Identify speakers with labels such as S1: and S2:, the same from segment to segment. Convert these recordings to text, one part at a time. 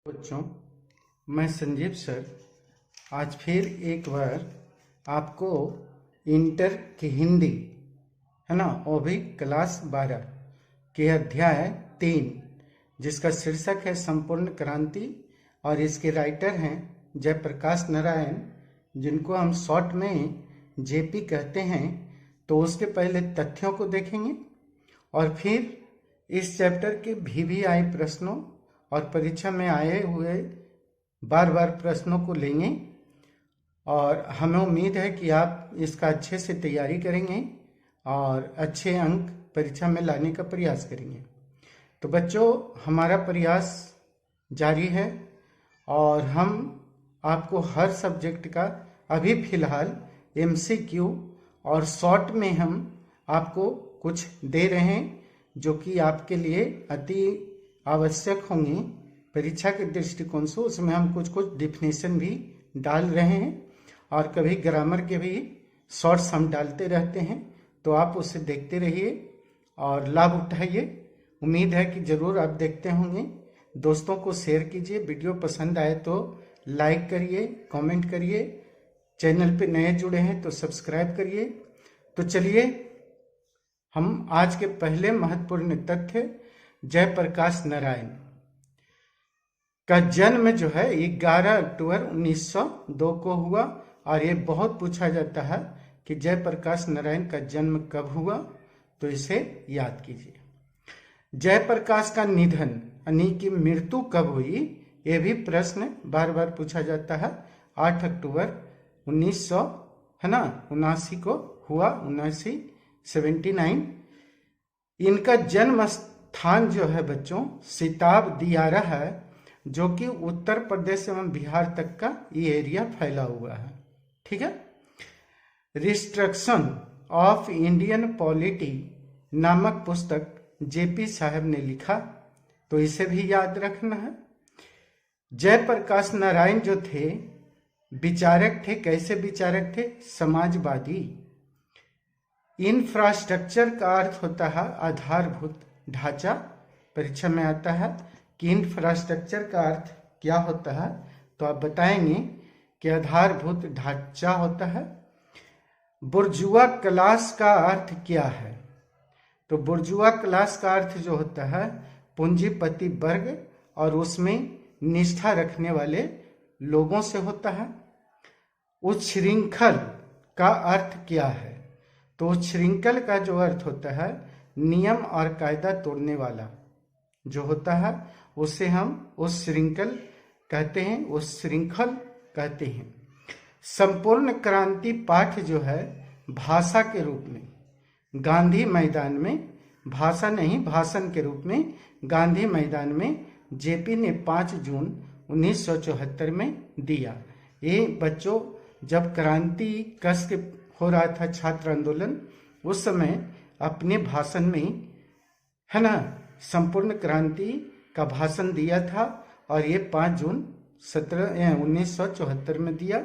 S1: बच्चों, मैं संजीव सर आज फिर एक बार आपको इंटर की हिंदी है ना, वो भी क्लास 12 के अध्याय 3 जिसका शीर्षक है संपूर्ण क्रांति और इसके राइटर हैं जयप्रकाश नारायण, जिनको हम शॉर्ट में जेपी कहते हैं। तो उसके पहले तथ्यों को देखेंगे और फिर इस चैप्टर के VVI प्रश्नों और परीक्षा में आए हुए बार बार प्रश्नों को लेंगे और हमें उम्मीद है कि आप इसका अच्छे से तैयारी करेंगे और अच्छे अंक परीक्षा में लाने का प्रयास करेंगे। तो बच्चों, हमारा प्रयास जारी है और हम आपको हर सब्जेक्ट का अभी फिलहाल MCQ और शॉर्ट में हम आपको कुछ दे रहे हैं जो कि आपके लिए अति आवश्यक होंगे परीक्षा के दृष्टिकोण से। उसमें हम कुछ कुछ डिफिनेशन भी डाल रहे हैं और कभी ग्रामर के भी शॉर्ट्स हम डालते रहते हैं। तो आप उसे देखते रहिए और लाभ उठाइए। उम्मीद है कि ज़रूर आप देखते होंगे। दोस्तों को शेयर कीजिए, वीडियो पसंद आए तो लाइक करिए, कमेंट करिए। चैनल पे नए जुड़े हैं तो सब्सक्राइब करिए। तो चलिए हम आज के पहले महत्वपूर्ण तथ्य, जयप्रकाश नारायण का जन्म जो है 11 अक्टूबर 1902 को हुआ। और ये बहुत पूछा जाता है कि जयप्रकाश नारायण का जन्म कब हुआ, तो इसे याद कीजिए। जयप्रकाश का निधन यानी कि मृत्यु कब हुई, ये भी प्रश्न बार बार पूछा जाता है। 8 अक्टूबर 1979 को हुआ, 1979। इनका जन्म स्थान जो है बच्चों सिताब दियारा है, जो कि उत्तर प्रदेश एवं बिहार तक का ये एरिया फैला हुआ है। ठीक है। रिस्ट्रक्शन ऑफ इंडियन पॉलिटी नामक पुस्तक जेपी साहब ने लिखा, तो इसे भी याद रखना है। जयप्रकाश नारायण जो थे विचारक थे। कैसे विचारक थे? समाजवादी। इंफ्रास्ट्रक्चर का अर्थ होता है आधारभूत ढांचा। परीक्षा में आता है कि इंफ्रास्ट्रक्चर का अर्थ क्या होता है, तो आप बताएंगे कि आधारभूत ढांचा होता है। बुर्जुआ क्लास का अर्थ क्या है? तो बुर्जुआ क्लास का अर्थ जो होता है पूंजीपति वर्ग और उसमें निष्ठा रखने वाले लोगों से होता है। उच्छृंखल का अर्थ क्या है? तो उच्छृंखल का जो अर्थ होता है नियम और कायदा तोड़ने वाला जो होता है, उसे हम उच्छृंखल कहते हैं, उच्छृंखल कहते हैं। संपूर्ण क्रांति पाठ जो है भाषा के रूप में गांधी मैदान में, भाषा नहीं भाषण के रूप में गांधी मैदान में जेपी ने 5 जून 1974 में दिया। ये बच्चों जब क्रांति कष्ट हो रहा था, छात्र आंदोलन, उस समय अपने भाषण में है ना संपूर्ण क्रांति का भाषण दिया था और ये 5 जून 1974 में दिया।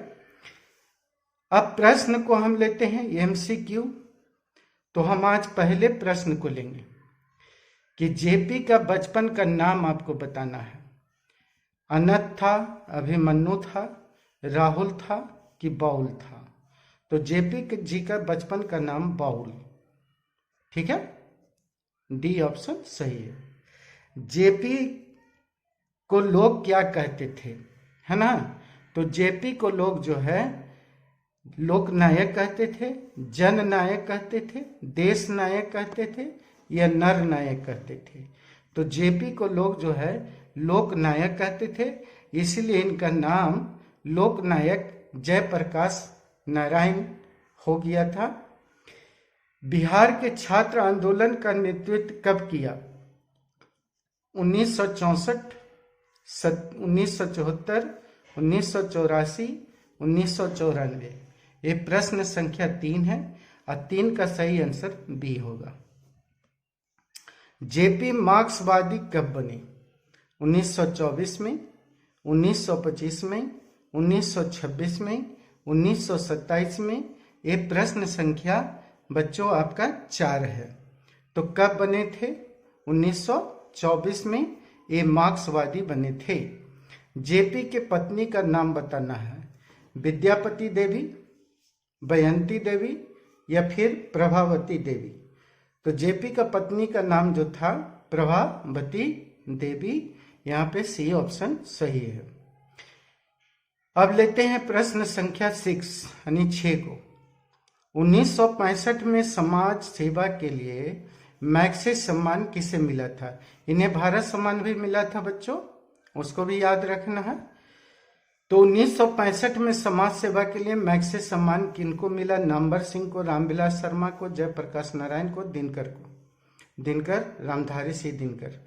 S1: अब प्रश्न को हम लेते हैं MCQ। तो हम आज पहले प्रश्न को लेंगे कि जेपी का बचपन का नाम आपको बताना है। अनंत था, अभिमन्यु था, राहुल था कि बाउल था? तो जेपी जी का बचपन का नाम बाउल। ठीक है, डी ऑप्शन सही है। जेपी को लोग क्या कहते थे, है ना? तो जेपी को लोग जो है लोक नायक कहते थे, जन नायक कहते थे, देश नायक कहते थे या नर नायक कहते थे? तो जेपी को लोग जो है लोक नायक कहते थे, इसलिए इनका नाम लोक नायक जयप्रकाश नारायण हो गया था। बिहार के छात्र आंदोलन का नेतृत्व कब किया? 1964, 1974, 1984, 1994। ये प्रश्न संख्या 3 है और 3 का सही आंसर बी होगा। जेपी मार्क्सवादी कब बने? 1924 में, 1925 में, 1926 में, 1927 में। ये प्रश्न संख्या बच्चों आपका 4 है। तो कब बने थे? 1924 में ये मार्क्सवादी बने थे। जेपी के पत्नी का नाम बताना है। विद्यापति देवी, बयंती देवी या फिर प्रभावती देवी। तो जेपी का पत्नी का नाम जो था प्रभावती देवी, यहाँ पे सी ऑप्शन सही है। अब लेते हैं प्रश्न संख्या 6 यानी 6 को। 1965 में समाज सेवा के लिए मैग्सेसे सम्मान किसे मिला था? इन्हें भारत सम्मान भी मिला था बच्चों, उसको भी याद रखना है। तो 1965 में समाज सेवा के लिए मैग्सेसे सम्मान किनको मिला? नामवर सिंह को, रामविलास शर्मा को, जयप्रकाश नारायण को, दिनकर को। दिनकर, रामधारी सिंह दिनकर।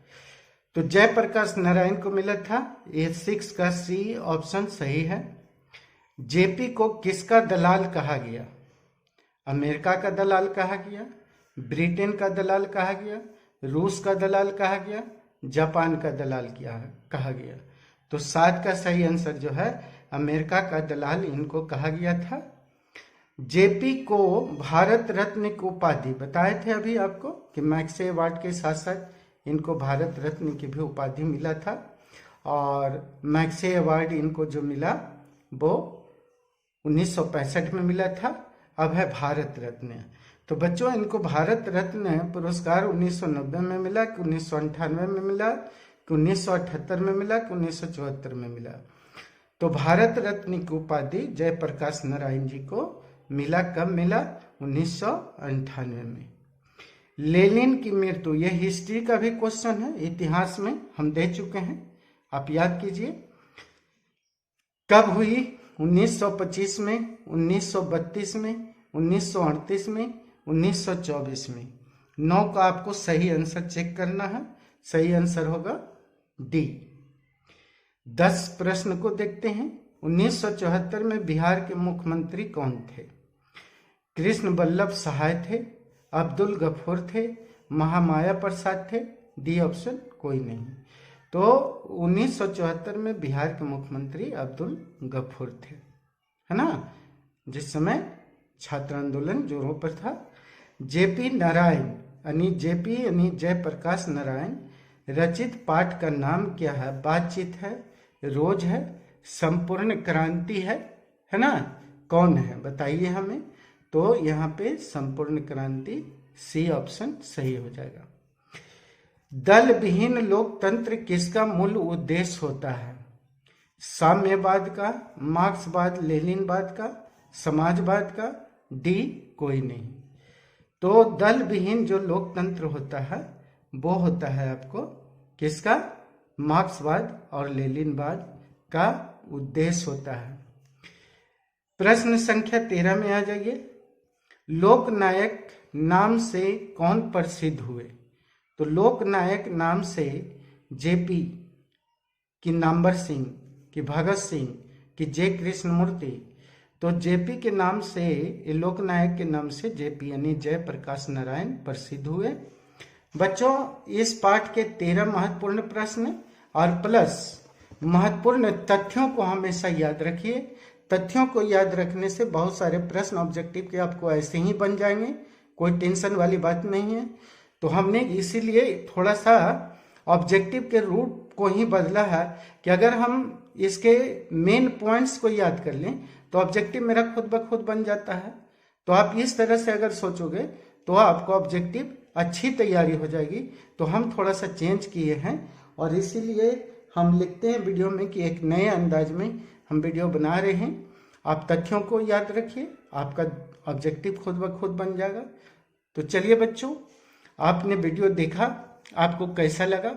S1: तो जयप्रकाश नारायण को मिला था। ये 6 का सी ऑप्शन सही है। जेपी को किसका दलाल कहा गया? अमेरिका का दलाल कहा गया, ब्रिटेन का दलाल कहा गया, रूस का दलाल कहा गया, जापान का दलाल कहा गया। तो 7 का सही आंसर जो है अमेरिका का दलाल इनको कहा गया था। जेपी को भारत रत्न की उपाधि बताए थे अभी आपको कि मैग्सेसे अवार्ड के साथ साथ इनको भारत रत्न की भी उपाधि मिला था। और मैग्सेसे अवार्ड इनको जो मिला वो 1965 में मिला था, अब है भारत रत्न। तो बच्चों इनको भारत रत्न पुरस्कार 1990 में मिला कि 1998 में मिला कि 1978 में मिला कि 1974 में मिला? तो भारत रत्न की उपाधि जयप्रकाश नारायण जी को मिला। कब मिला? 1998 में। लेनिन की मृत्यु, यह हिस्ट्री का भी क्वेश्चन है, इतिहास में हम दे चुके हैं, आप याद कीजिए। कब हुई? 1925 में, 1932 में, 1938 में, 1924 में। 9 का आपको सही आंसर चेक करना है। सही आंसर होगा डी। 10 प्रश्न को देखते हैं। 1974 में बिहार के मुख्यमंत्री कौन थे? कृष्ण वल्लभ सहाय थे, अब्दुल गफूर थे, महामाया प्रसाद थे, डी ऑप्शन कोई नहीं। तो 1974 में बिहार के मुख्यमंत्री अब्दुल गफूर थे, है ना, जिस समय छात्र आंदोलन जोरों पर था। जेपी नारायण यानी जयप्रकाश नारायण रचित पाठ का नाम क्या है? बातचीत है, रोज है, संपूर्ण क्रांति है ना? कौन है बताइए हमें। तो यहाँ पे संपूर्ण क्रांति, सी ऑप्शन सही हो जाएगा। दल विहीन लोकतंत्र किसका मूल उद्देश्य होता है? साम्यवाद का, मार्क्सवाद लेनिनवाद का, समाजवाद का, डी कोई नहीं। तो दल विहीन जो लोकतंत्र होता है वो होता है आपको किसका? मार्क्सवाद और लेनिनवाद का उद्देश्य होता है। प्रश्न संख्या 13 में आ जाइए। लोकनायक नाम से कौन प्रसिद्ध हुए? तो लोकनायक नाम से जेपी कि नामवर सिंह कि भगत सिंह कि जय कृष्णमूर्ति? तो जेपी के नाम से, लोकनायक के नाम से जेपी यानी जयप्रकाश नारायण प्रसिद्ध हुए। बच्चों इस पाठ के 13 महत्वपूर्ण प्रश्न और प्लस महत्वपूर्ण तथ्यों को हमेशा याद रखिए। तथ्यों को याद रखने से बहुत सारे प्रश्न ऑब्जेक्टिव के आपको ऐसे ही बन जाएंगे, कोई टेंशन वाली बात नहीं है। तो हमने इसीलिए थोड़ा सा ऑब्जेक्टिव के रूट को ही बदला है कि अगर हम इसके मेन पॉइंट्स को याद कर लें तो ऑब्जेक्टिव मेरा खुद ब खुद बन जाता है। तो आप इस तरह से अगर सोचोगे तो आपको ऑब्जेक्टिव अच्छी तैयारी हो जाएगी। तो हम थोड़ा सा चेंज किए हैं और इसीलिए हम लिखते हैं वीडियो में कि एक नए अंदाज में हम वीडियो बना रहे हैं। आप तथ्यों को याद रखिए, आपका ऑब्जेक्टिव खुद ब खुद बन जाएगा। तो चलिए बच्चों, आपने वीडियो देखा, आपको कैसा लगा?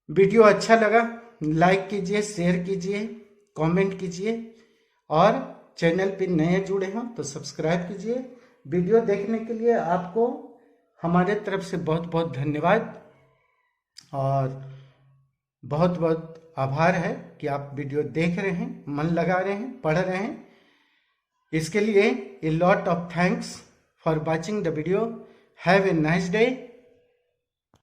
S1: वीडियो अच्छा लगा लाइक कीजिए, शेयर कीजिए, कमेंट कीजिए और चैनल पे नए जुड़े हों तो सब्सक्राइब कीजिए। वीडियो देखने के लिए आपको हमारे तरफ से बहुत बहुत धन्यवाद और बहुत बहुत आभार है कि आप वीडियो देख रहे हैं, मन लगा रहे हैं, पढ़ रहे हैं। इसके लिए a lot of thanks for watching the video. Have a nice day.